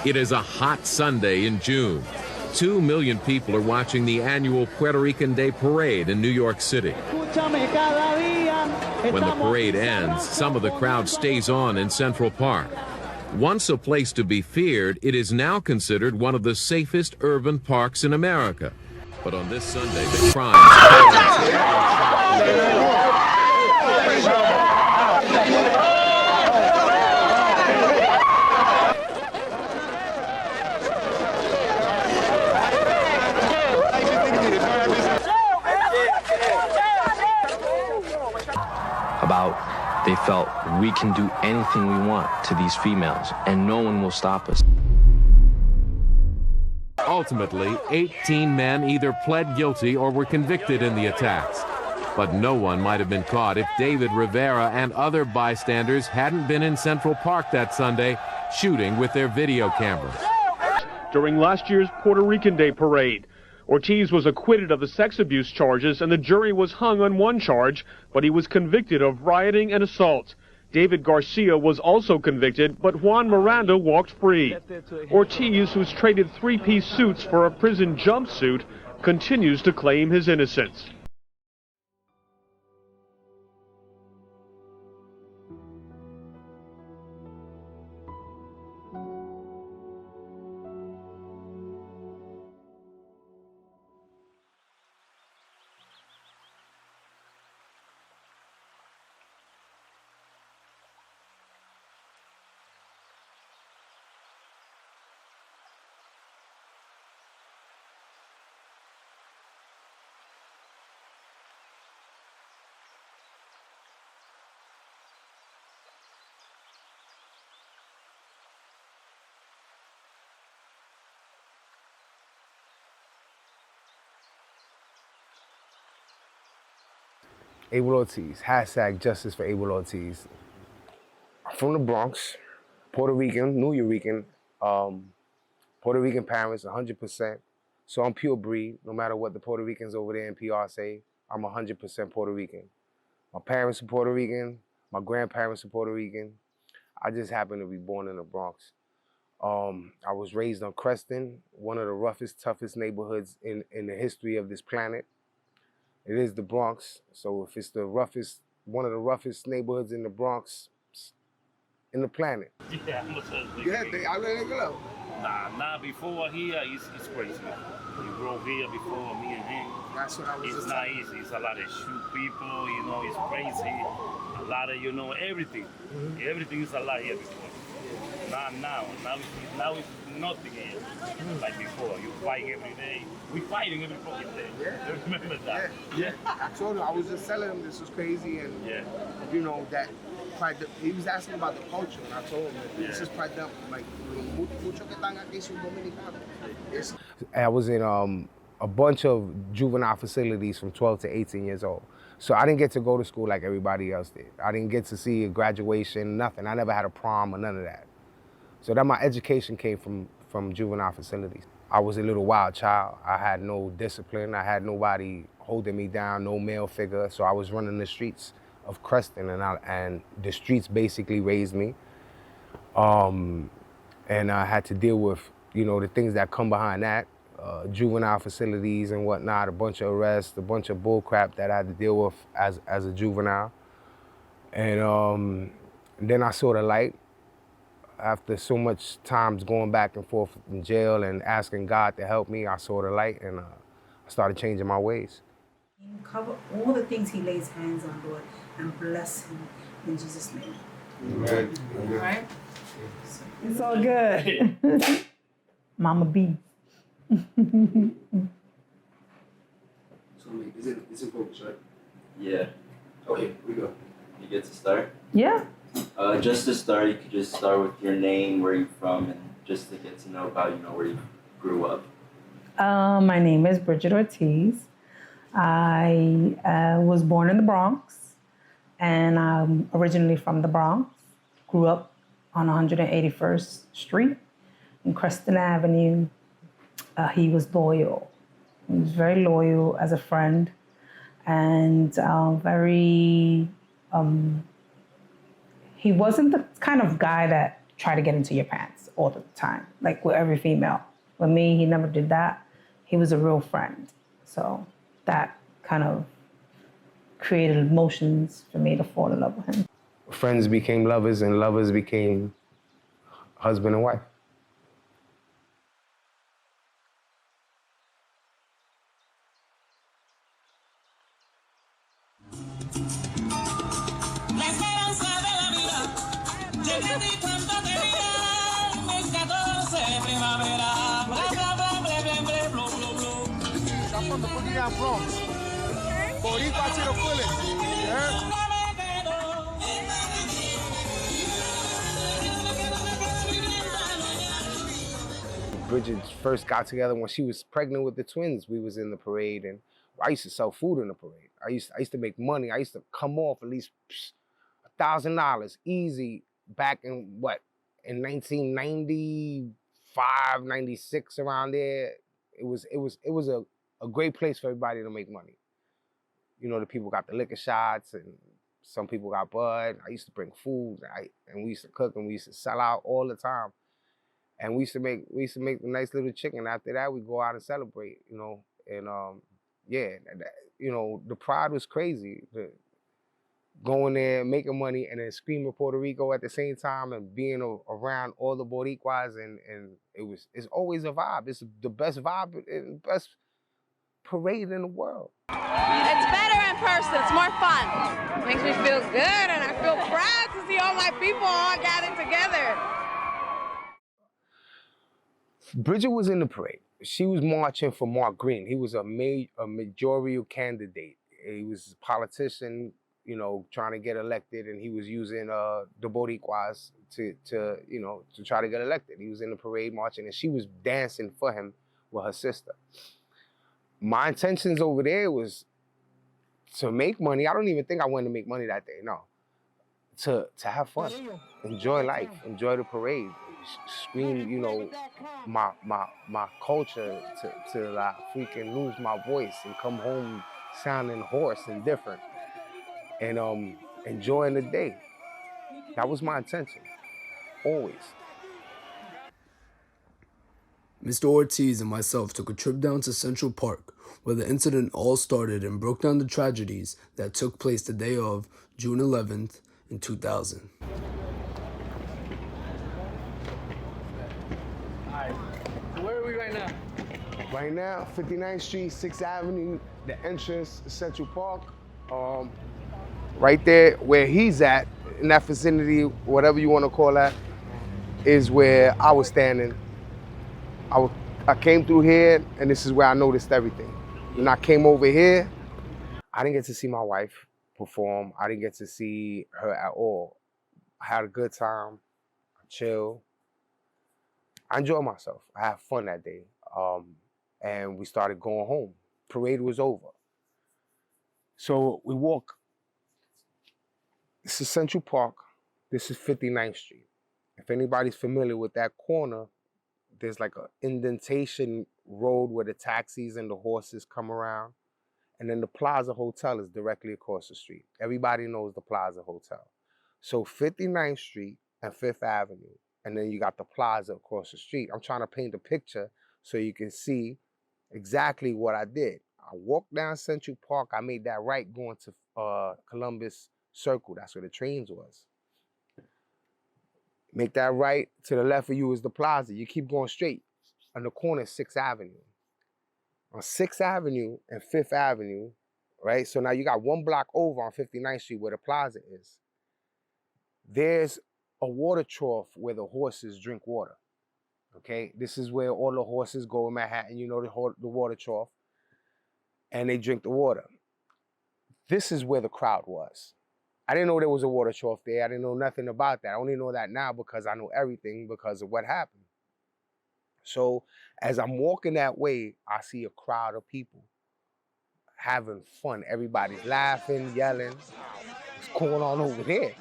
It is a hot Sunday in June. 2 million people are watching the annual Puerto Rican Day Parade in New York City. When the parade ends, some of the crowd stays on in Central Park. Once a place to be feared, it is now considered one of the safest urban parks in America. But on this Sunday, the crime they felt we can do anything we want to these females and no one will stop us. Ultimately, 18 men either pled guilty or were convicted in the attacks. But no one might have been caught if David Rivera and other bystanders hadn't been in Central Park that Sunday shooting with their video cameras. During last year's Puerto Rican Day Parade, Ortiz was acquitted of the sex abuse charges and the jury was hung on one charge, but he was convicted of rioting and assault. David Garcia was also convicted, but Juan Miranda walked free. Ortiz, who's traded three-piece suits for a prison jumpsuit, continues to claim his innocence. ABEL Ortiz, hashtag justice for ABEL Ortiz. I'm from the Bronx, Puerto Rican, New Yorican, Puerto Rican parents, 100%. So I'm pure breed, no matter what the Puerto Ricans over there in PR say, I'm 100% Puerto Rican. My parents are Puerto Rican, my grandparents are Puerto Rican. I just happen to be born in the Bronx. I was raised on Creston, one of the roughest, toughest neighborhoods in the history of this planet. It is the Bronx, so if it's the roughest, one of the roughest neighborhoods in the Bronx, in the planet. Yeah, I really go. Nah, before here, it's crazy. You grew here before me and him. That's what I was It's not easy. It's a lot of shoot people, you know, it's crazy. A lot of, you know, everything. Mm-hmm. Everything is a lot here before. Not now. Now it's nothing here. Like before. You fight every day. We fighting every fucking day. Yeah. Remember that? Yeah. I told him, I was just telling him this was crazy and, you know, that he was asking about the culture and I told him that this is predominant, like, mucho que están aquí son dominicanos. I was in a bunch of juvenile facilities from 12 to 18 years old. So I didn't get to go to school like everybody else did. I didn't get to see a graduation, nothing. I never had a prom or none of that. So that my education came from juvenile facilities. I was a little wild child. I had no discipline. I had nobody holding me down, no male figure. So I was running the streets of Creston and the streets basically raised me. And I had to deal with, you know, the things that come behind that. Juvenile facilities and whatnot, a bunch of arrests, a bunch of bull crap that I had to deal with as a juvenile. And then I saw the light. After so much times going back and forth in jail and asking God to help me, I saw the light and I started changing my ways. Cover all the things he lays hands on, Lord, and bless him in Jesus' name. Amen. All right? It's all good. Mama B. So it's in focus, right? Yeah. Okay, we go. You get to start? Yeah. Just to start, you could just start with your name, where you're from, and just to get to know about, you know, where you grew up. My name is Bridget Ortiz. I was born in the Bronx, and I'm originally from the Bronx. Grew up on 181st Street in Creston Avenue. He was loyal. He was very loyal as a friend, and very. He wasn't the kind of guy that try to get into your pants all the time, like with every female. With me, he never did that. He was a real friend. So that kind of created emotions for me to fall in love with him. Friends became lovers, and lovers became husband and wife. From the Boogie Down Bronx. Boricua to the fullest. You heard? Bridget first got together when she was pregnant with the twins. We was in the parade, and I used to sell food in the parade. I used to make money. I used to come off at least $1,000 easy back in what, in 1995, 96, around there. It was a great place for everybody to make money. You know, the people got the liquor shots, and some people got bud. I used to bring food, and we used to cook, and we used to sell out all the time. And we used to make a nice little chicken. After that, we go out and celebrate, you know. And yeah, you know, the pride was crazy. Going there, making money, and then screaming Puerto Rico at the same time, and being around all the Boricuas, and it's always a vibe. It's the best vibe, the best parade in the world. It's better in person. It's more fun. Makes me feel good, and I feel proud to see all my people all gathered together. Bridget was in the parade. She was marching for Mark Green. He was a mayoral candidate. He was a politician, you know, trying to get elected, and he was using the Boricuas to you know, to try to get elected. He was in the parade marching, and she was dancing for him with her sister. My intentions over there was to make money. I don't even think I wanted to make money that day, no. To have fun, enjoy life, enjoy the parade, scream, you know, my culture to like freaking lose my voice and come home sounding hoarse and different, and enjoying the day. That was my intention, always. Mr. Ortiz and myself took a trip down to Central Park, where the incident all started, and broke down the tragedies that took place the day of June 11th in 2000. Alright, so where are we right now? Right now, 59th Street, 6th Avenue, the entrance to Central Park. Right there where he's at, in that vicinity, whatever you want to call that, is where I was standing. I came through here, and this is where I noticed everything. When I came over here, I didn't get to see my wife perform. I didn't get to see her at all. I had a good time, I chilled. I enjoyed myself. I had fun that day. And we started going home. Parade was over. So we walk. This is Central Park. This is 59th Street. If anybody's familiar with that corner, there's like an indentation road where the taxis and the horses come around. And then the Plaza Hotel is directly across the street. Everybody knows the Plaza Hotel. So 59th Street and 5th Avenue, and then you got the Plaza across the street. I'm trying to paint a picture so you can see exactly what I did. I walked down Central Park. I made that right going to Columbus Circle. That's where the trains was. Make that right. To the left of you is the Plaza. You keep going straight. On the corner is 6th Avenue. On 6th Avenue and 5th Avenue, right? So now you got one block over on 59th Street where the Plaza is. There's a water trough where the horses drink water, okay? This is where all the horses go in Manhattan, you know, the water trough, and they drink the water. This is where the crowd was. I didn't know there was a water trough there. I didn't know nothing about that. I only know that now because I know everything because of what happened. So as I'm walking that way, I see a crowd of people having fun. Everybody's laughing, yelling. What's going on over there?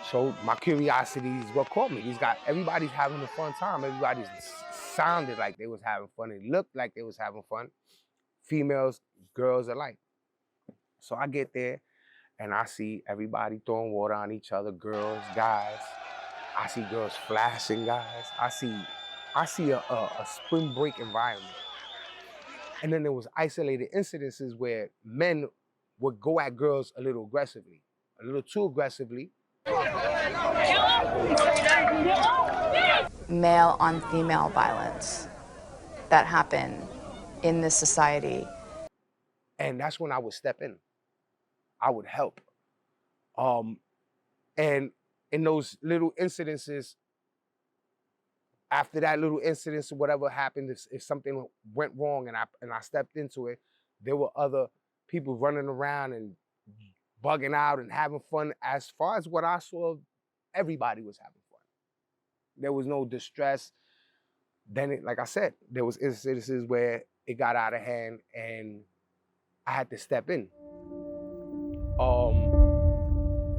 So my curiosity is what caught me. Everybody's having a fun time. Everybody sounded like they was having fun. It looked like they was having fun. Females, girls alike. So I get there and I see everybody throwing water on each other, girls, guys. I see girls flashing, guys. I see a spring break environment. And then there was isolated incidences where men would go at girls a little aggressively, a little too aggressively. Male on female violence that happen in this society. And that's when I would step in. I would help. And in those little incidences, after that little incident or whatever happened, if something went wrong and I stepped into it, there were other people running around and bugging out and having fun. As far as what I saw, everybody was having fun. There was no distress. Then, like I said, there was instances where it got out of hand and I had to step in.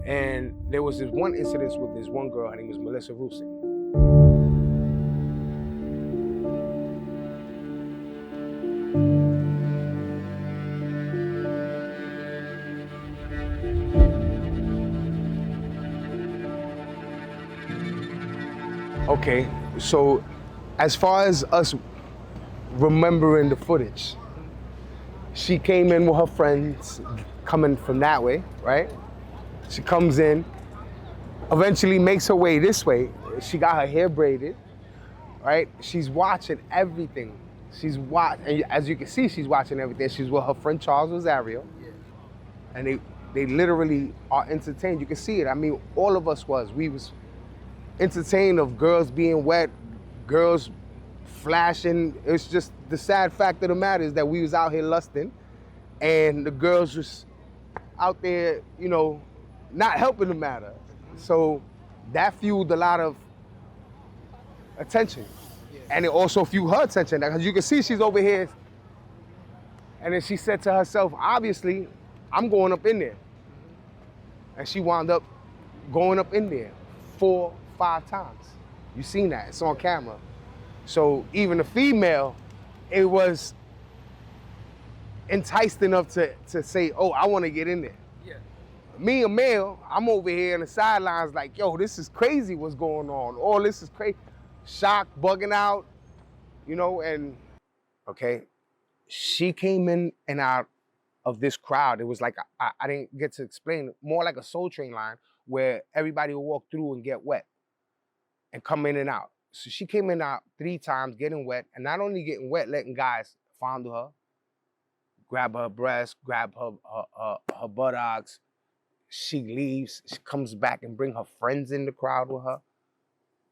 And there was this one incident with this one girl, her name was Melissa Rusin. Okay, so as far as us remembering the footage, she came in with her friends coming from that way, right? She comes in, eventually makes her way this way. She got her hair braided, right? She's watching everything. And as you can see, she's watching everything. She's with her friend Charles Rosario. And they literally are entertained. You can see it. I mean, all of us we was entertained of girls being wet, girls flashing. It's just the sad fact of the matter is that we was out here lusting and the girls was out there, you know, not helping the matter. So that fueled a lot of attention. And it also fueled her attention because you can see she's over here. And then she said to herself, obviously, I'm going up in there. And she wound up going up in there 4, 5 times. You seen that, it's on camera. So even the female, it was enticed enough to say, oh, I want to get in there. Yeah. Me, a male, I'm over here on the sidelines like, yo, this is crazy what's going on. Oh, this is crazy. Shocked, bugging out, you know, and okay. She came in and out of this crowd. It was like, I didn't get to explain, more like a Soul Train line where everybody would walk through and get wet and come in and out. So she came in and out 3 times, getting wet, and not only getting wet, letting guys fondle her, grab her breast, grab her buttocks. She leaves, she comes back and bring her friends in the crowd with her.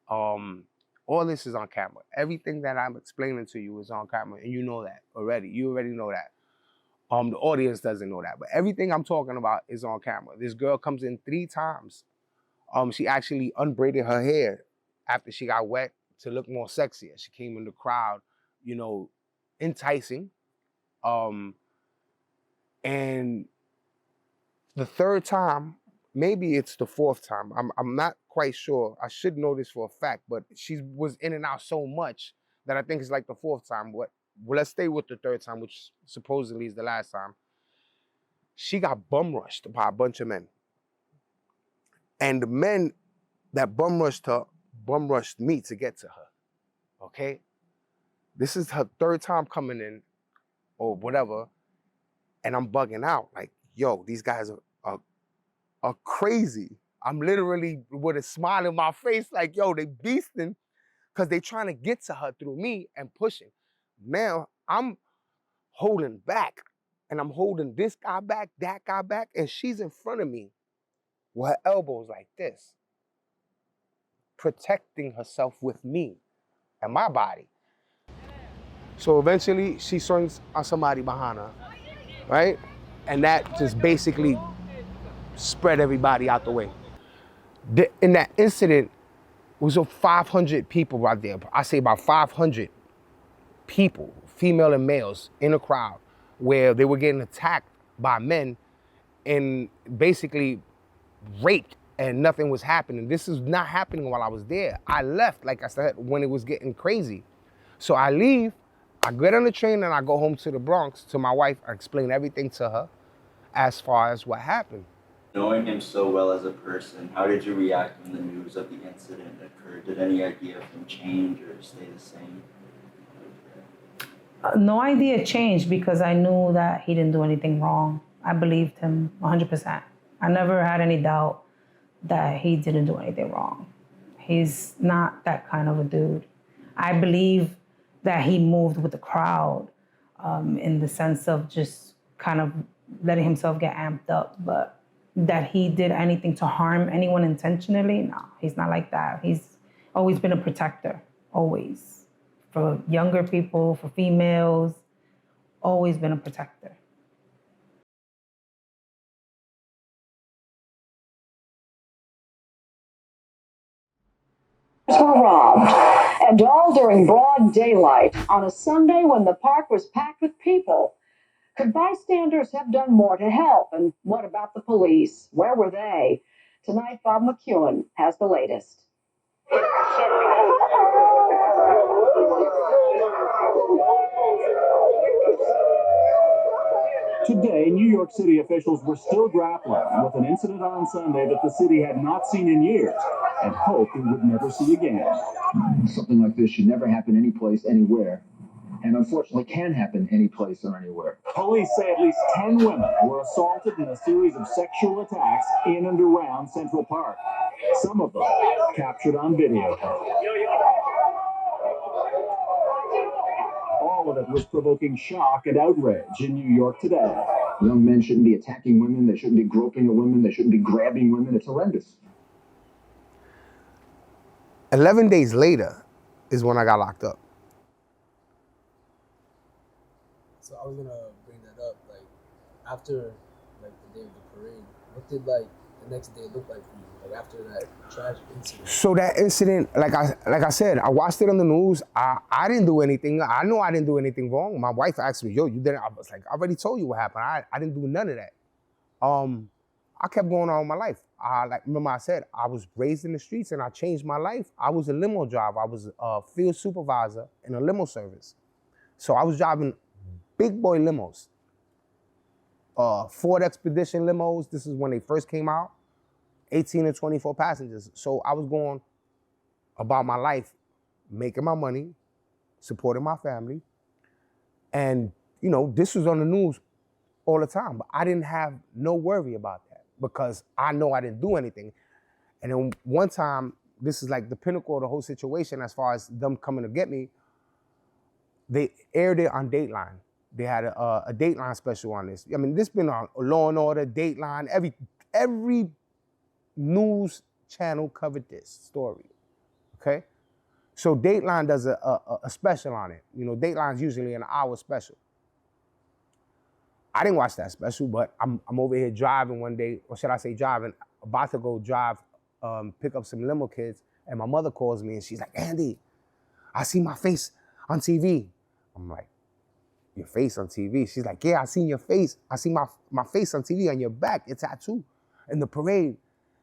All this is on camera. Everything that I'm explaining to you is on camera, and you know that already. You already know that. The audience doesn't know that, but everything I'm talking about is on camera. This girl comes in 3 times. She actually unbraided her hair after she got wet to look more sexier. She came in the crowd, you know, enticing. And the 3rd time, maybe it's the 4th time, I'm not quite sure. I should know this for a fact, but she was in and out so much that I think it's like the 4th time. Well, let's stay with the 3rd time, which supposedly is the last time. She got bum rushed by a bunch of men. And the men that bum rushed her, bum rushed me to get to her, okay? This is her 3rd time coming in or whatever, and I'm bugging out. Like, yo, these guys are crazy. I'm literally with a smile in my face like, yo, they beasting because they trying to get to her through me and pushing. Now, I'm holding back, and I'm holding this guy back, that guy back, and she's in front of me with her elbows like this, protecting herself with me and my body. So eventually, she swings on somebody behind her, right? And that just basically spread everybody out the way. In that incident, it was over 500 people right there. I say about 500 people, female and males, in a crowd where they were getting attacked by men and basically raped, and nothing was happening. This is not happening while I was there. I left, like I said, when it was getting crazy. So I leave, I get on the train, and I go home to the Bronx to my wife. I explain everything to her as far as what happened. Knowing him so well as a person, how did you react when the news of the incident occurred? Did any idea of him change or stay the same? No idea changed because I knew that he didn't do anything wrong. I believed him 100%. I never had any doubt that he didn't do anything wrong. He's not that kind of a dude. I believe that he moved with the crowd in the sense of just kind of letting himself get amped up, but that he did anything to harm anyone intentionally, no, he's not like that. He's always been a protector, always. For younger people, for females, always been a protector. Were robbed, and all during broad daylight on a Sunday when the park was packed with people. Could bystanders have done more to help? And what about the police? Where were they? Tonight, Bob McEwen has the latest. Today, New York City officials were still grappling with an incident on Sunday that the city had not seen in years and hoped it would never see again. Something like this should never happen any place, anywhere, and unfortunately can happen any place or anywhere. Police say at least 10 women were assaulted in a series of sexual attacks in and around Central Park. Some of them captured on video. All of it was provoking shock and outrage in New York today. Young men shouldn't be attacking women. They shouldn't be groping at women. They shouldn't be grabbing women. It's horrendous. 11 days later is when I got locked up. So I was gonna bring that up. Like after like the day of the parade, what did like the next day look like for you? Like after that tragic incident. So that incident, like I said, I watched it on the news. I didn't do anything. I know I didn't do anything wrong. My wife asked me, "Yo, you didn't?" I was like, "I already told you what happened. I didn't do none of that." I kept going on with my life. Remember I said, I was raised in the streets and I changed my life. I was a limo driver. I was a field supervisor in a limo service. So I was driving big boy limos, Ford Expedition limos. This is when they first came out, 18 and 24 passengers. So I was going about my life, making my money, supporting my family. And, you know, this was on the news all the time, but I didn't have no worry about that because I know I didn't do anything. And then one time, this is like the pinnacle of the whole situation as far as them coming to get me, they aired it on Dateline. They had a Dateline special on this. I mean, this been on Law and Order, Dateline, every news channel covered this story, okay? So Dateline does a special on it. You know, Dateline's usually an hour special. I didn't watch that special, but I'm over here driving one day, or should I say driving, about to go drive, pick up some limo kids, and my mother calls me and she's like, "Andy, I see my face on TV." I'm like, "Your face on TV?" She's like, "Yeah, I seen your face. I see my face on TV on your back, your tattoo, in the parade."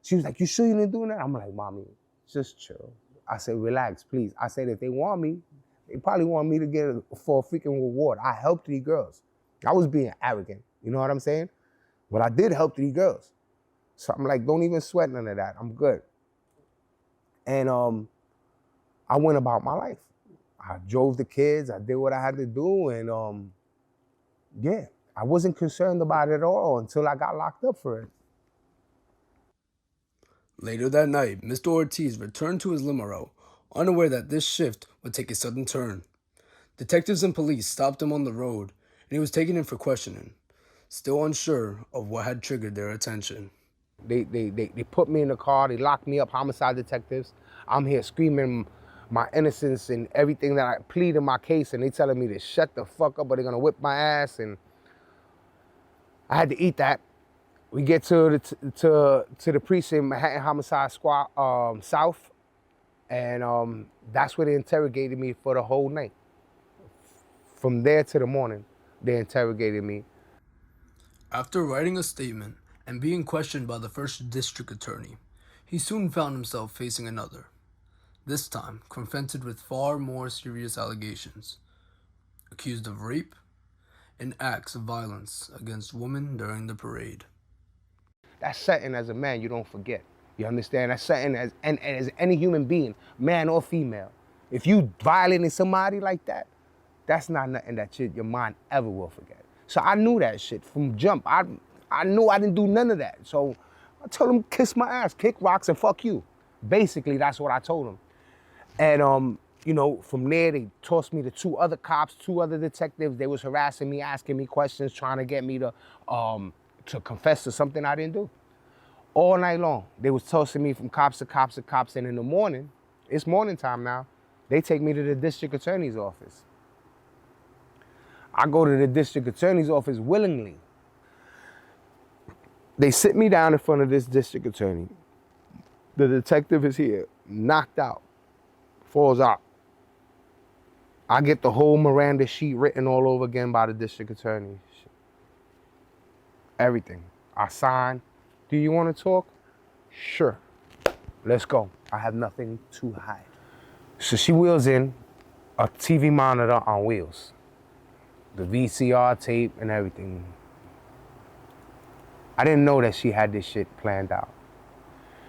She was like, "You sure you didn't do that?" I'm like, "Mommy, just chill." I said, "Relax, please." I said, if they want me, they probably want me to get for a freaking reward. I helped these girls. I was being arrogant, you know what I'm saying? But I did help these girls. So I'm like, don't even sweat none of that. I'm good. And I went about my life. I drove the kids. I did what I had to do. And yeah, I wasn't concerned about it at all until I got locked up for it. Later that night, Mr. Ortiz returned to his limo, unaware that this shift would take a sudden turn. Detectives and police stopped him on the road, and he was taken in for questioning, still unsure of what had triggered their attention. They put me in the car, they locked me up, homicide detectives. I'm here screaming my innocence and everything that I plead in my case, and they telling me to shut the fuck up or they're gonna whip my ass, and I had to eat that. We get to the precinct, Manhattan Homicide Squad South, and that's where they interrogated me for the whole night. From there to the morning, they interrogated me. After writing a statement and being questioned by the first district attorney, he soon found himself facing another, this time confronted with far more serious allegations, accused of rape and acts of violence against women during the parade. That's something as a man you don't forget. You understand? That's something as any human being, man or female. If you violating somebody like that, that's not nothing that your mind ever will forget. So I knew that shit from jump. I knew I didn't do none of that. So I told him, kiss my ass, kick rocks, and fuck you. Basically, that's what I told him. And you know, from there, they tossed me to two other cops, two other detectives. They was harassing me, asking me questions, trying to get me to confess to something I didn't do. All night long, they was tossing me from cops to cops to cops. And in the morning, it's morning time now, they take me to the district attorney's office. I go to the district attorney's office willingly. They sit me down in front of this district attorney. The detective is here, knocked out, falls out. I get the whole Miranda sheet written all over again by the district attorney. Everything. I sign. Do you want to talk? Sure. Let's go. I have nothing to hide. So she wheels in a TV monitor on wheels. The VCR tape and everything. I didn't know that she had this shit planned out.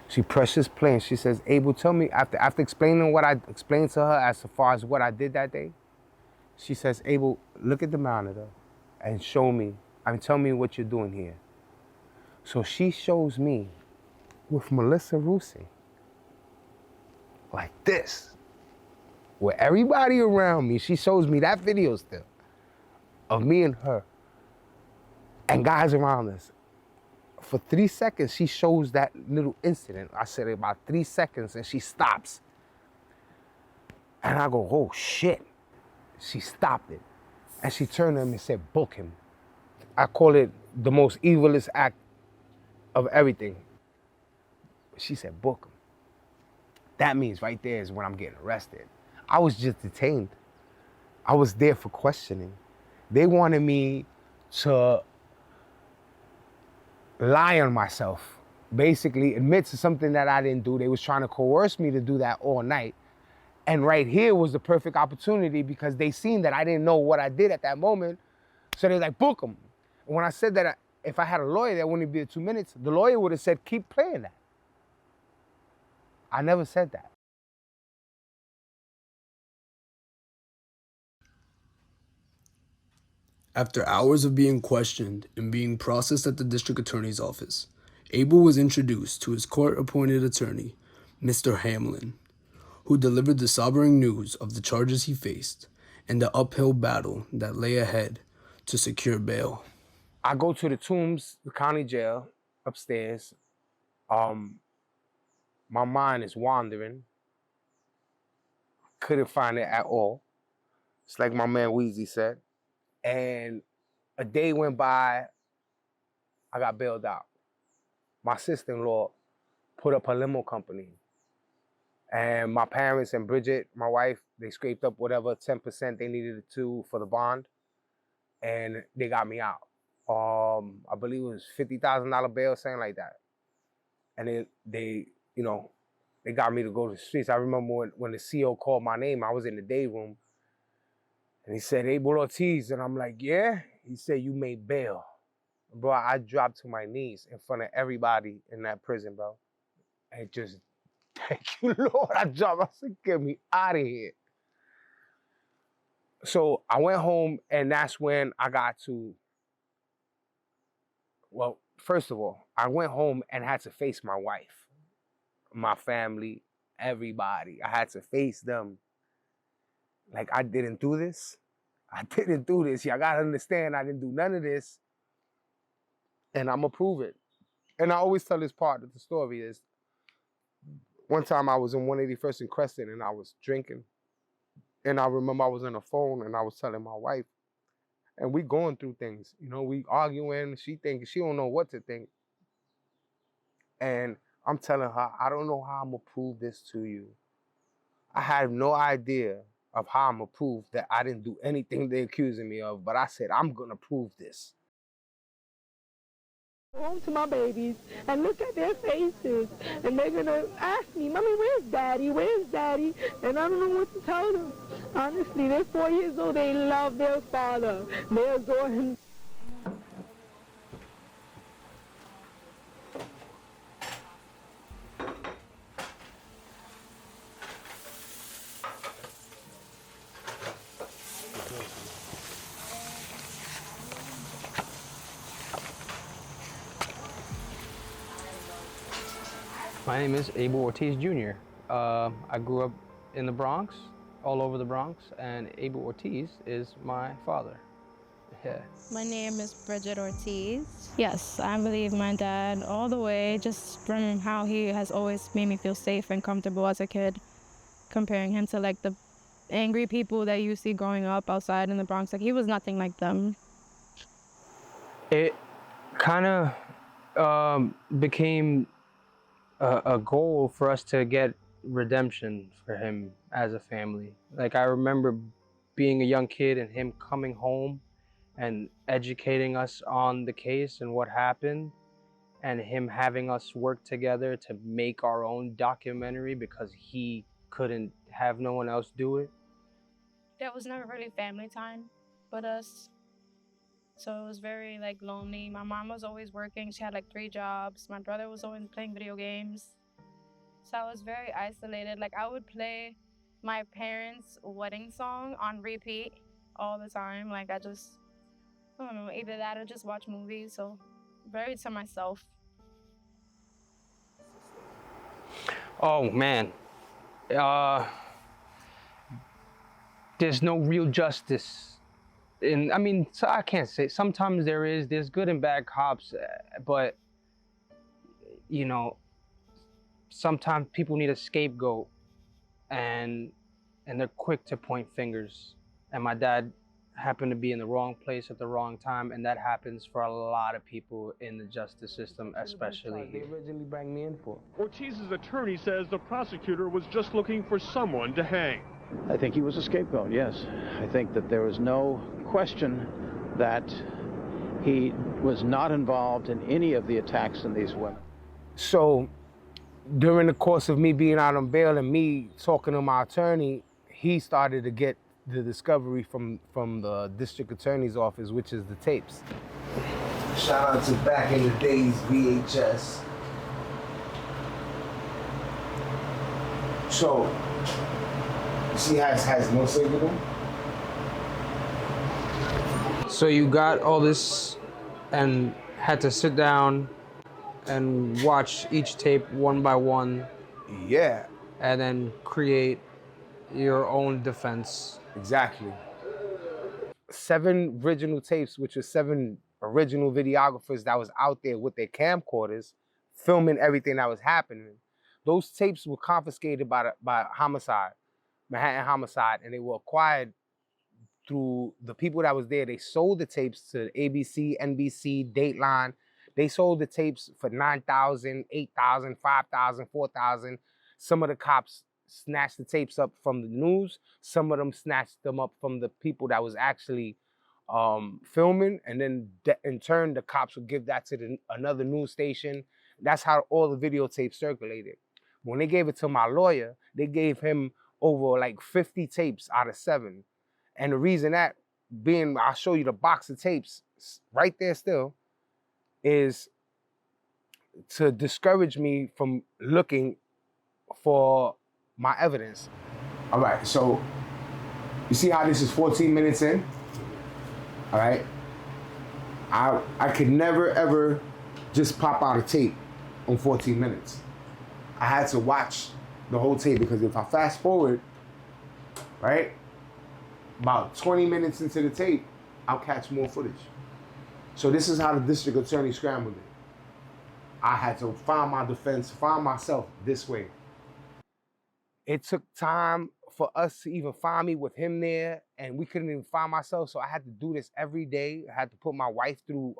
She presses play. She says, Abel, tell me, after explaining what I explained to her as far as what I did that day, she says, Abel, look at the monitor and tell me what you're doing here. So she shows me with Melissa Rusi, like this, with everybody around me. She shows me that video still of me and her and guys around us. For 3 seconds, she shows that little incident. I said about 3 seconds, and she stops. And I go, oh, shit. She stopped it. And she turned to him and said, book him. I call it the most evilest act of everything. She said, book him. That means right there is when I'm getting arrested. I was just detained. I was there for questioning. They wanted me to lie on myself, basically admit to something that I didn't do. They was trying to coerce me to do that all night. And right here was the perfect opportunity because they seen that I didn't know what I did at that moment. So they're like, book him. And when I said that if I had a lawyer, that wouldn't be 2 minutes, the lawyer would have said, keep playing that. I never said that. After hours of being questioned and being processed at the district attorney's office, Abel was introduced to his court-appointed attorney, Mr. Hamlin, who delivered the sobering news of the charges he faced and the uphill battle that lay ahead to secure bail. I go to the Tombs, the county jail, upstairs. My mind is wandering. Couldn't find it at all. It's like my man Weezy said. And a day went by, I got bailed out. My sister-in-law put up a limo company. And my parents and Bridget, my wife, they scraped up whatever 10% they needed to for the bond. And they got me out. I believe it was $50,000 bail, something like that. And they got me to go to the streets. I remember when the CO called my name, I was in the day room. And he said, Abel Ortiz. And I'm like, yeah? He said, you made bail. Bro, I dropped to my knees in front of everybody in that prison, bro. And just, thank you, Lord. I dropped. I said, get me out of here. So I went home, and that's when I got to, well, first of all, I went home and had to face my wife, my family, everybody. I had to face them. Like, I didn't do this. I didn't do this. Y'all gotta understand, I didn't do none of this. And I'm gonna prove it. And I always tell this part of the story is, one time I was in 181st and Crescent and I was drinking. And I remember I was on the phone and I was telling my wife, and we going through things. You know, we arguing, she don't know what to think. And I'm telling her, I don't know how I'm gonna prove this to you. I had no idea of how I'm gonna prove that I didn't do anything they're accusing me of, but I said, I'm gonna prove this. Home to my babies and look at their faces, and they're gonna ask me, Mommy, where's Daddy? Where's Daddy? And I don't know what to tell them. Honestly, they're 4 years old. They love their father. They adore him. My name is Abel Ortiz Jr. I grew up in the Bronx, all over the Bronx, and Abel Ortiz is my father. Yeah. My name is Bridget Ortiz. Yes, I believe my dad all the way, just from how he has always made me feel safe and comfortable as a kid, comparing him to like the angry people that you see growing up outside in the Bronx. Like, he was nothing like them. It kind of became a goal for us to get redemption for him as a family. Like, I remember being a young kid and him coming home and educating us on the case and what happened, and him having us work together to make our own documentary because he couldn't have no one else do it. There was never really family time but us. So it was very like lonely. My mom was always working. She had like 3 jobs. My brother was always playing video games. So I was very isolated. Like, I would play my parents' wedding song on repeat all the time. Like, I don't know, either that or just watch movies. So very to myself. Oh man, there's no real justice. And I mean, so I can't say, sometimes there's good and bad cops, but you know, sometimes people need a scapegoat, and they're quick to point fingers. And my dad happened to be in the wrong place at the wrong time, and that happens for a lot of people in the justice system, especially They here. originally brought me in for. Ortiz's attorney says the prosecutor was just looking for someone to hang. I think he was a scapegoat, yes. I think that there was no question that he was not involved in any of the attacks on these women. So during the course of me being out on bail and me talking to my attorney, he started to get the discovery from the district attorney's office, which is the tapes. Shout out to back in the days, VHS. So, you see how it has no signal? So you got all this and had to sit down and watch each tape one by one. Yeah. And then create your own defense. Exactly. 7 original tapes, which was 7 original videographers that was out there with their camcorders filming everything that was happening. Those tapes were confiscated by homicide, Manhattan Homicide, and they were acquired through the people that was there. They sold the tapes to ABC, NBC, Dateline. They sold the tapes for $9,000, $8,000, $5,000, $4,000. Some of the cops snatched the tapes up from the news. Some of them snatched them up from the people that was actually filming. And then in turn, the cops would give that to another news station. That's how all the videotapes circulated. When they gave it to my lawyer, they gave him over like 50 tapes out of 7. And the reason that being, I'll show you the box of tapes right there still, is to discourage me from looking for my evidence. All right, so you see how this is 14 minutes in? All right. I could never, ever just pop out a tape on 14 minutes. I had to watch the whole tape, because if I fast forward, right, about 20 minutes into the tape, I'll catch more footage. So this is how the district attorney scrambled it. I had to find my defense, find myself this way. It took time for us to even find me with him there, and we couldn't even find myself, so I had to do this every day. I had to put my wife through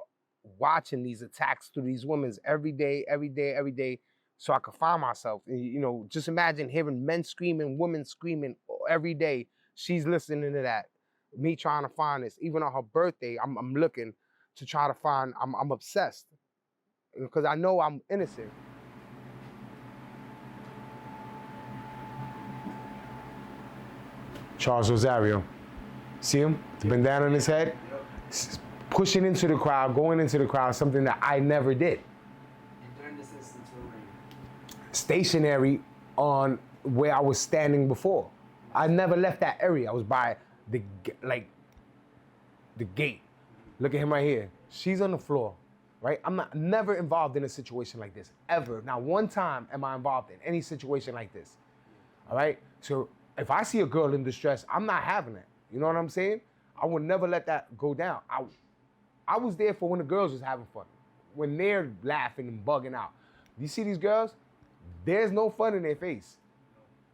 watching these attacks through these women every day, so I could find myself. And, you know, just imagine hearing men screaming, women screaming every day. She's listening to that. Me trying to find this. Even on her birthday, I'm looking to try to find, I'm obsessed, because I know I'm innocent. Charles Rosario. See him? The bandana on his head? Pushing into the crowd, going into the crowd, something that I never did. And during this instance, where were you? Stationary on where I was standing before. I never left that area. I was by the gate. Look at him right here. She's on the floor. right? I'm never involved in a situation like this, ever. Not one time am I involved in any situation like this, all right? So if I see a girl in distress, I'm not having it. You know what I'm saying? I would never let that go down. I was there for when the girls was having fun, when they're laughing and bugging out. You see these girls? There's no fun in their face.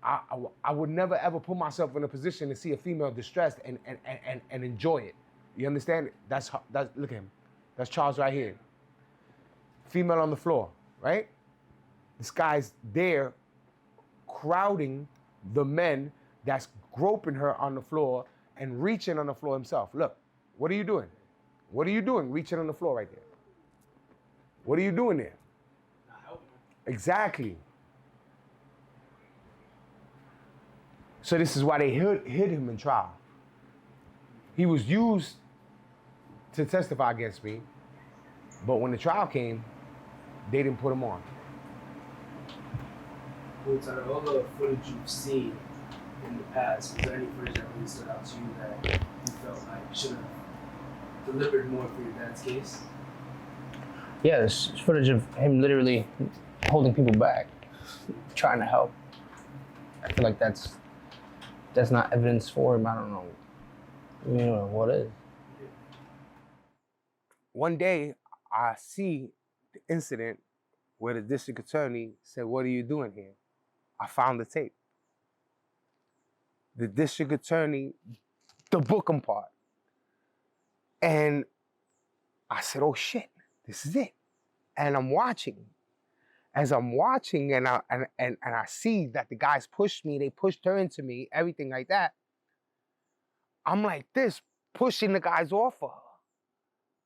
I would never ever put myself in a position to see a female distressed and enjoy it. You understand? That's look at him. That's Charles right here. Female on the floor, right? This guy's there crowding the men that's groping her on the floor and reaching on the floor himself. Look, what are you doing? What are you doing reaching on the floor right there? What are you doing there? Not helping. Exactly. So this is why they hid him in trial. He was used to testify against me, but when the trial came, they didn't put him on. Out of all the footage you've seen in the past, is there any footage that really stood out to you that you felt like you should have delivered more for your dad's case? Yeah, there's footage of him literally holding people back, trying to help. I feel like that's not evidence for him. I don't know. You know what is. One day, I see the incident where the district attorney said, "What are you doing here?" I found the tape. The district attorney, the bookum part. And I said, "Oh shit, this is it." And I'm watching. As I'm watching and I see that the guys pushed me, they pushed her into me, everything like that. I'm like this, pushing the guys off of her.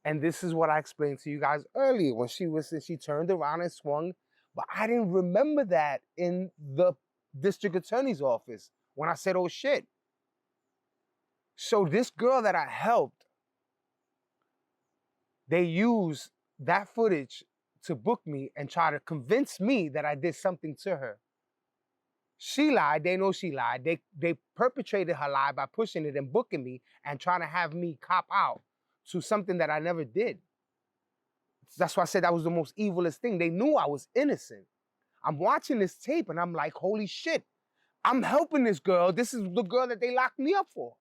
And this is what I explained to you guys earlier when she turned around and swung. But I didn't remember that in the district attorney's office when I said, "Oh shit." So this girl that I helped, they used that footage to book me and try to convince me that I did something to her. She lied, they know she lied. They perpetrated her lie by pushing it and booking me and trying to have me cop out to something that I never did. That's why I said that was the most evilest thing. They knew I was innocent. I'm watching this tape and I'm like, holy shit, I'm helping this girl. This is the girl that they locked me up for.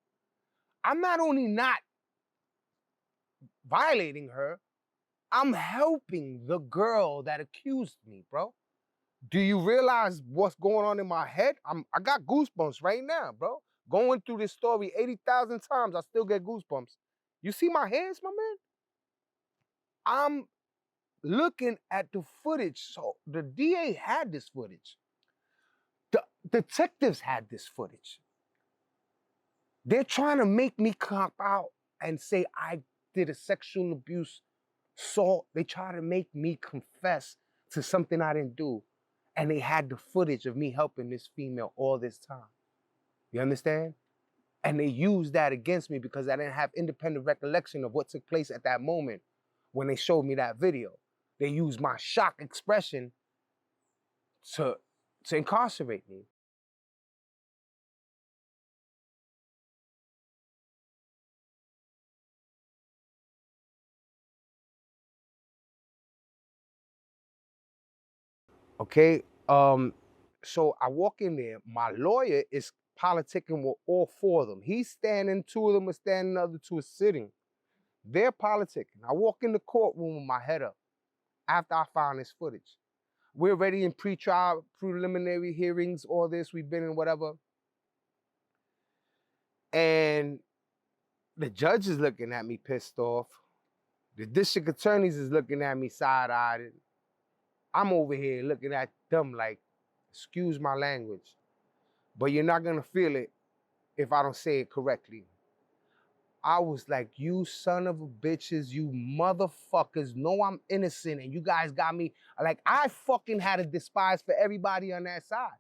I'm not only not violating her, I'm helping the girl that accused me, bro. Do you realize what's going on in my head? I got goosebumps right now, bro. Going through this story 80,000 times, I still get goosebumps. You see my hands, my man? I'm looking at the footage. So the DA had this footage. The detectives had this footage. They're trying to make me cop out and say I did a sexual abuse assault. They try to make me confess to something I didn't do. And they had the footage of me helping this female all this time. You understand? And they used that against me because I didn't have independent recollection of what took place at that moment when they showed me that video. They used my shock expression to incarcerate me. Okay, so I walk in there. My lawyer is politicking with all four of them. He's standing, two of them are standing, the other two are sitting. They're politicking. I walk in the courtroom with my head up after I found this footage. We're already in pre-trial, preliminary hearings, all this, we've been in whatever. And the judge is looking at me pissed off. The district attorneys is looking at me side-eyed. I'm over here looking at them like, excuse my language, but you're not gonna feel it if I don't say it correctly. I was like, you son of a bitches, you motherfuckers know I'm innocent and you guys got me. Like, I fucking had a despise for everybody on that side.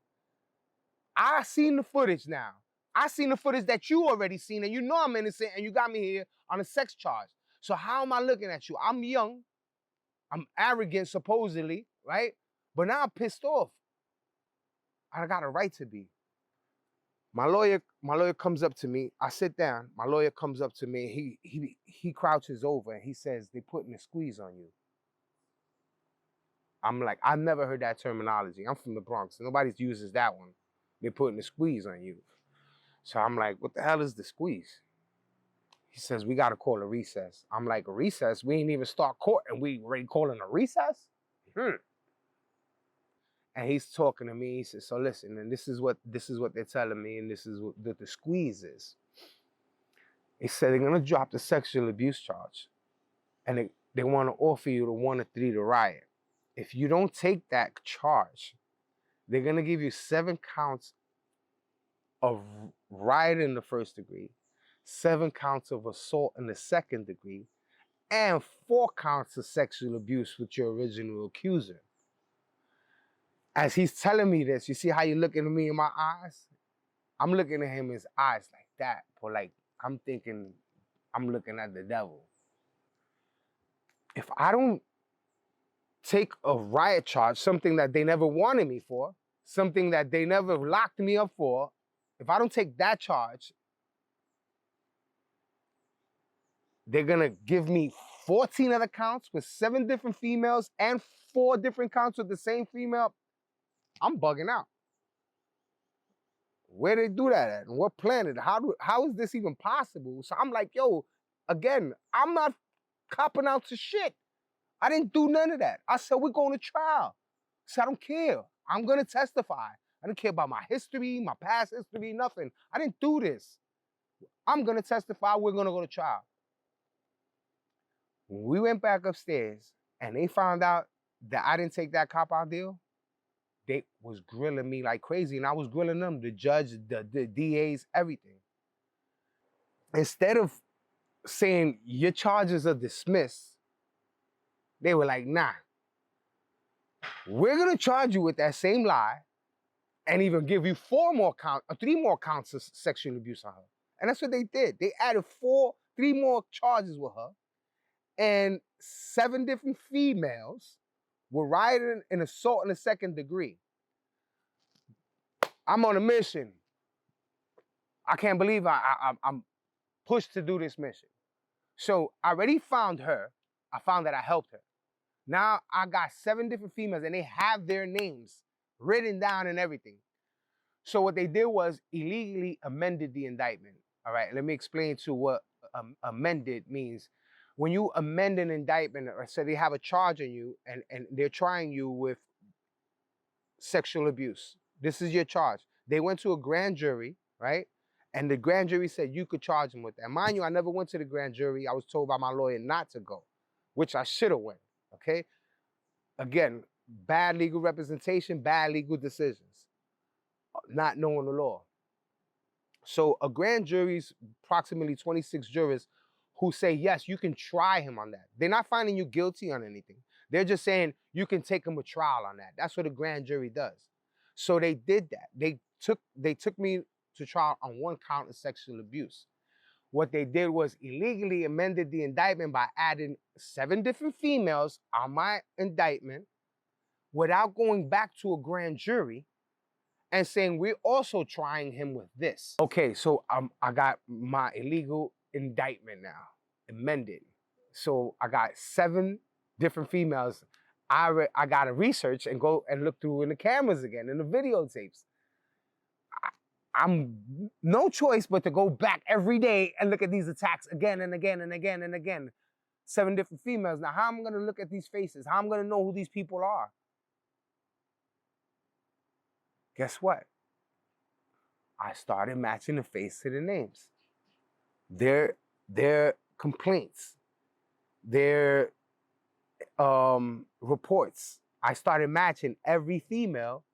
I seen the footage now. I seen the footage that you already seen and you know I'm innocent and you got me here on a sex charge. So how am I looking at you? I'm young, I'm arrogant supposedly, right? But now I'm pissed off. I got a right to be. My lawyer comes up to me. I sit down. My lawyer comes up to me. He crouches over and he says, "They're putting a squeeze on you." I'm like, I've never heard that terminology. I'm from the Bronx. Nobody uses that one. They're putting the squeeze on you. So I'm like, what the hell is the squeeze? He says, we got to call a recess. I'm like, a recess? We ain't even start court and we already calling a recess? And he's talking to me. He says, so listen, and this is what they're telling me, and this is what the squeeze is. He said they're gonna drop the sexual abuse charge, and they want to offer you the 1 or 3 to riot. If you don't take that charge, they're gonna give you 7 counts of riot in the 1st degree, 7 counts of assault in the 2nd degree, and 4 counts of sexual abuse with your original accuser. As he's telling me this, you see how you're looking at me in my eyes? I'm looking at him in his eyes like that, but like I'm thinking I'm looking at the devil. If I don't take a riot charge, something that they never wanted me for, something that they never locked me up for, if I don't take that charge, they're gonna give me 14 other counts with 7 different females and 4 different counts with the same female. I'm bugging out. Where they do that at? And what planet? How is this even possible? So I'm like, yo, again, I'm not copping out to shit. I didn't do none of that. I said, we're going to trial. So I don't care. I'm going to testify. I don't care about my history, my past history, nothing. I didn't do this. I'm going to testify. We're going to go to trial. When we went back upstairs and they found out that I didn't take that cop-out deal, they was grilling me like crazy, and I was grilling them, the judge, the DAs, everything. Instead of saying your charges are dismissed, they were like, nah, we're gonna charge you with that same lie and even give you 3 more counts of sexual abuse on her. And that's what they did. They added 3 more charges with her, and 7 different females were rioting and assault in the 2nd degree. I'm on a mission. I can't believe I'm pushed to do this mission. So I already found her. I found that I helped her. Now I got 7 different females and they have their names written down and everything. So what they did was illegally amended the indictment. All right, let me explain to what amended means. When you amend an indictment, or so they have a charge on you and they're trying you with sexual abuse. This is your charge. They went to a grand jury, right? And the grand jury said you could charge them with that. Mind you, I never went to the grand jury. I was told by my lawyer not to go, which I should have went, okay? Again, bad legal representation, bad legal decisions, not knowing the law. So a grand jury's approximately 26 jurors who say, yes, you can try him on that. They're not finding you guilty on anything. They're just saying you can take him to trial on that. That's what a grand jury does. So they did that. They took me to trial on 1 count of sexual abuse. What they did was illegally amended the indictment by adding 7 different females on my indictment without going back to a grand jury and saying we're also trying him with this. Okay, so I got my illegal indictment now, amended. So I got 7 different females. I got to research and go and look through in the cameras again, in the videotapes. I'm no choice but to go back every day and look at these attacks again and again and again and again. 7 different females. Now, how am I going to look at these faces? How am I going to know who these people are? Guess what? I started matching the face to the names. Their complaints, their reports. I started matching every female,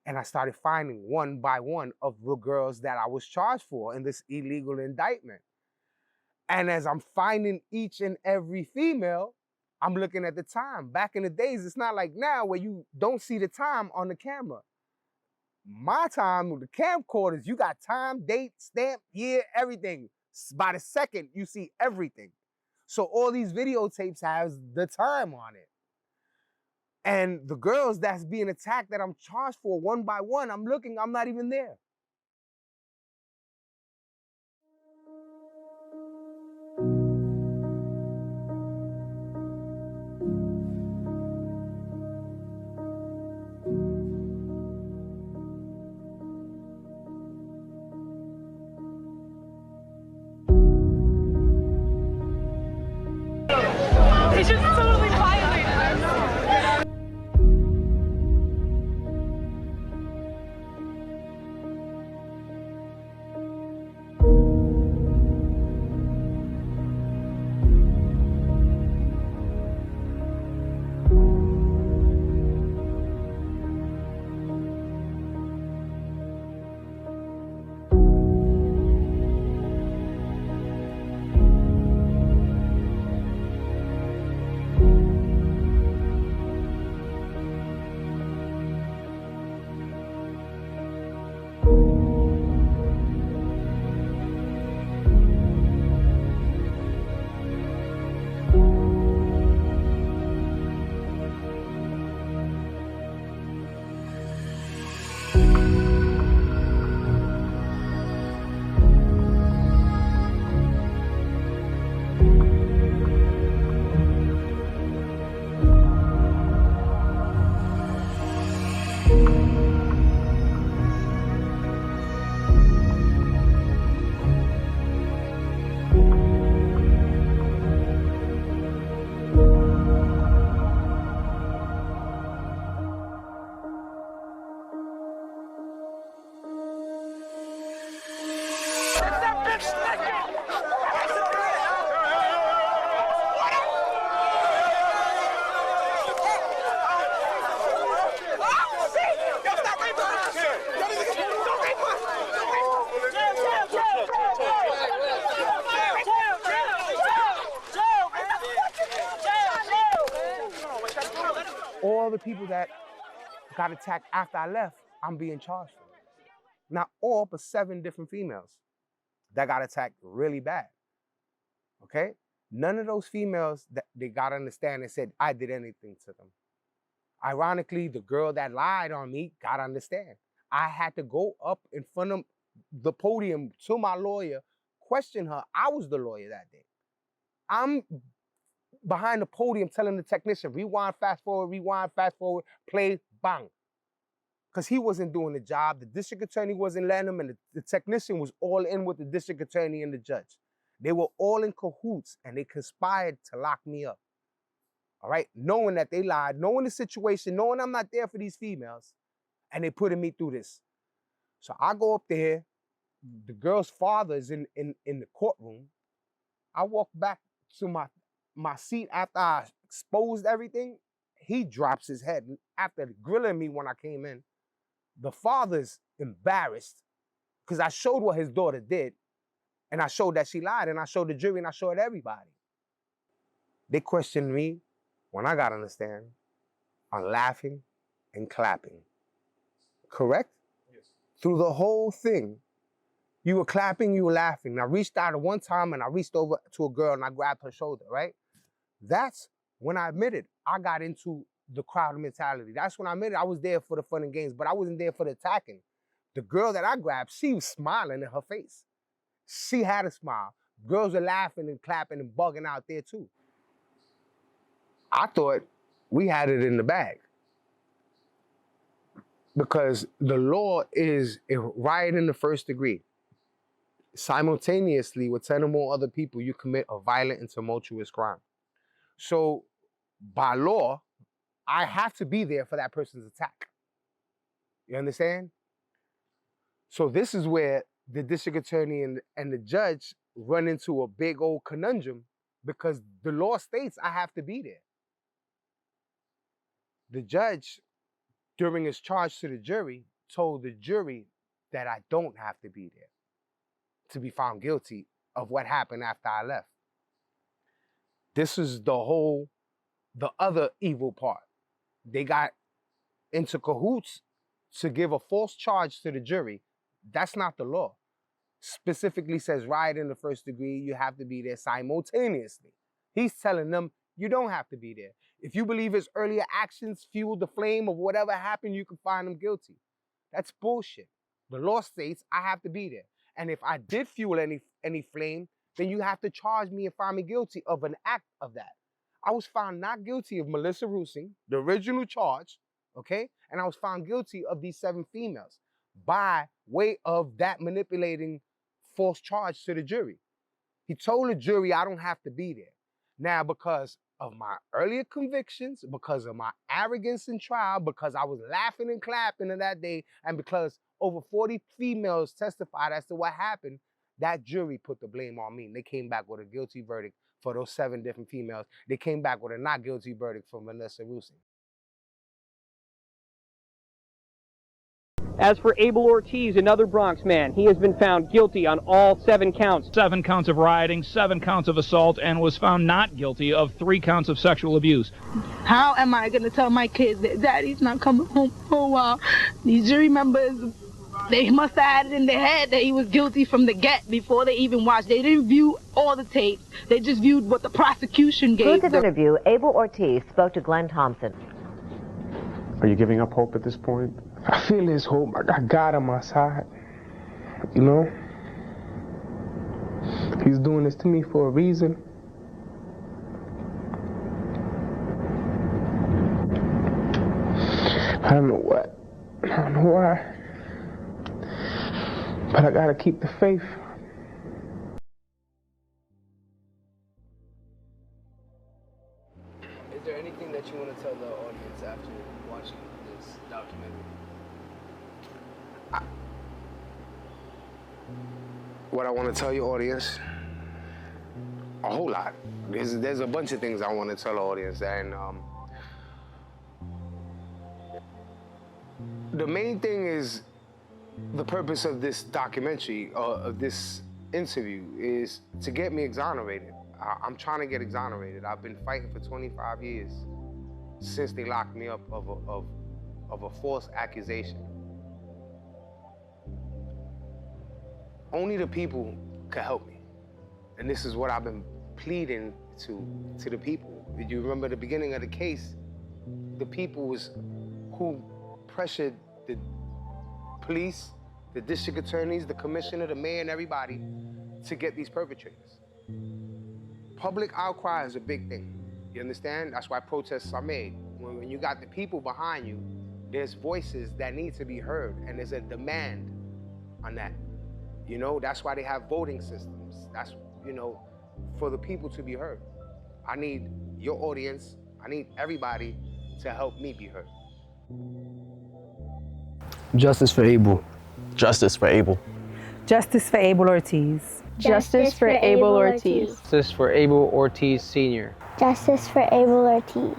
and I started finding 1 by 1 of the girls that I was charged for in this illegal indictment. And as I'm finding each and every female, I'm looking at the time. Back in the days, it's not like now where you don't see the time on the camera. My time with the camcorders, you got time, date, stamp, year, everything. By the second, you see everything. So all these videotapes has the time on it. And the girls that's being attacked that I'm charged for 1 by 1, I'm looking, I'm not even there. It's just totally violated. All the people that got attacked after I left, I'm being charged for. Not all, but 7 different females that got attacked really bad. Okay? None of those females that they got on the stand and said I did anything to them. Ironically, the girl that lied on me got on the stand. I had to go up in front of the podium to my lawyer, question her. I was the lawyer that day. I'm behind the podium telling the technician, rewind, fast forward, play, bang. Because he wasn't doing the job. The district attorney wasn't letting him, and the technician was all in with the district attorney and the judge. They were all in cahoots, and they conspired to lock me up. All right? Knowing that they lied, knowing the situation, knowing I'm not there for these females, and they putting me through this. So I go up there. The girl's father is in the courtroom. I walk back to my seat after I exposed everything. He drops his head after grilling me when I came in. The father's embarrassed because I showed what his daughter did, and I showed that she lied, and I showed the jury, and I showed everybody. They questioned me when I got on the stand on laughing and clapping. Correct? Yes. Through the whole thing, you were clapping, you were laughing. And I reached out at one time, and I reached over to a girl, and I grabbed her shoulder, right? That's when I admitted I got into the crowd mentality. That's when I admitted I was there for the fun and games, but I wasn't there for the attacking. The girl that I grabbed, she was smiling in her face. She had a smile. Girls were laughing and clapping and bugging out there too. I thought we had it in the bag because the law is a riot in the first degree. Simultaneously, with 10 or more other people, you commit a violent and tumultuous crime. So by law, I have to be there for that person's attack. You understand? So this is where the district attorney and the judge run into a big old conundrum because the law states I have to be there. The judge, during his charge to the jury, told the jury that I don't have to be there to be found guilty of what happened after I left. This is the other evil part. They got into cahoots to give a false charge to the jury. That's not the law. Specifically says riot in the first degree, you have to be there simultaneously. He's telling them you don't have to be there. If you believe his earlier actions fueled the flame of whatever happened, you can find him guilty. That's bullshit. The law states I have to be there. And if I did fuel any flame, then you have to charge me and find me guilty of an act of that. I was found not guilty of Melissa Roosing, the original charge, okay? And I was found guilty of these 7 females by way of that manipulating false charge to the jury. He told the jury I don't have to be there. Now, because of my earlier convictions, because of my arrogance in trial, because I was laughing and clapping on that day, and because over 40 females testified as to what happened, that jury put the blame on me. And they came back with a guilty verdict for those 7 different females. They came back with a not guilty verdict for Vanessa Rusin. As for Abel Ortiz, another Bronx man, he has been found guilty on all 7 counts. 7 counts of rioting, 7 counts of assault, and was found not guilty of 3 counts of sexual abuse. How am I going to tell my kids that daddy's not coming home for a while? These jury members, they must have had it in their head that he was guilty from the get before they even watched. They didn't view all the tapes. They just viewed what the prosecution gave Exclusive them. interview, Abel Ortiz spoke to Glenn Thompson. Are you giving up hope at this point? I feel his hope. I got God on my side. You know? He's doing this to me for a reason. I don't know what. I don't know why. But I gotta keep the faith. Is there anything that you want to tell the audience after watching this documentary? What I want to tell your audience, a whole lot. There's a bunch of things I want to tell the audience, and the main thing is the purpose of this documentary, of this interview, is to get me exonerated. I'm trying to get exonerated. I've been fighting for 25 years since they locked me up of a false accusation. Only the people can help me. And this is what I've been pleading to the people. Did you remember the beginning of the case? The people was who pressured the police, the district attorneys, the commissioner, the mayor, and everybody to get these perpetrators. Public outcry is a big thing. You understand? That's why protests are made. When you got the people behind you, there's voices that need to be heard, and there's a demand on that. You know, that's why they have voting systems. That's, you know, for the people to be heard. I need your audience, I need everybody to help me be heard. Justice for Abel. Justice for Abel. Justice for Abel Ortiz. Justice for Abel Ortiz. Justice for Abel Ortiz Sr. Justice for Abel Ortiz.